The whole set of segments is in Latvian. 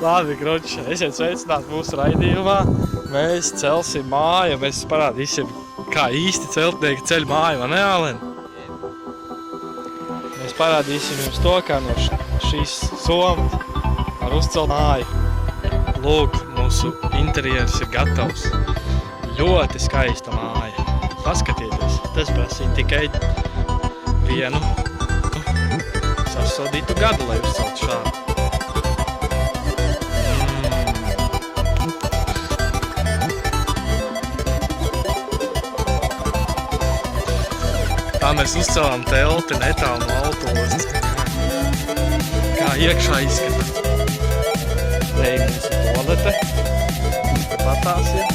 Labi, Gruči, esiet sveicināti mūsu raidījumā. Mēs celsim māju, mēs parādīsim, kā īsti celtnieki ceļ māju, vai ne, Ālen? Mēs parādīsim jums to, kā no šīs somas var uzcelt māju. Lūk, mūsu interjers ir gatavs. Ļoti skaista māja. Paskatieties, tas prasīja tikai vienu sasodītu gadu, lai uzcelt šādu. Tā mēs uzcelām telti netālu no autostas. Kā iekšā izskatās. Te ir mūsu toalete. Patās ir.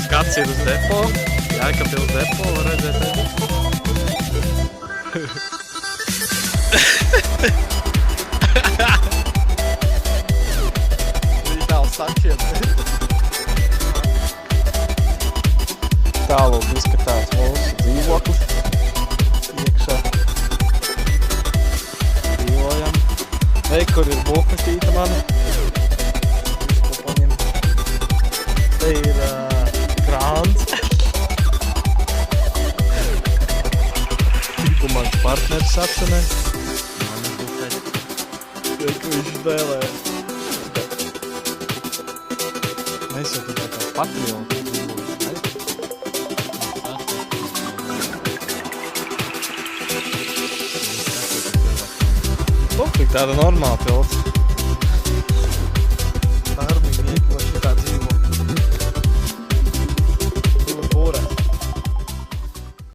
Skats ir uz depo. Jēkabpils depo var redzēt. Viņi tālu sakiet. Tālūk izskatās mūsu dzīvoklis. Iekšā dzīvojam. Ei, kur ir bukatīta mana. Te ir krāns. Un mans partneris atcenē. Te, ko viņš dēlē. Mēs jau tikai kā patrioti. Tāda normāla pilsēta.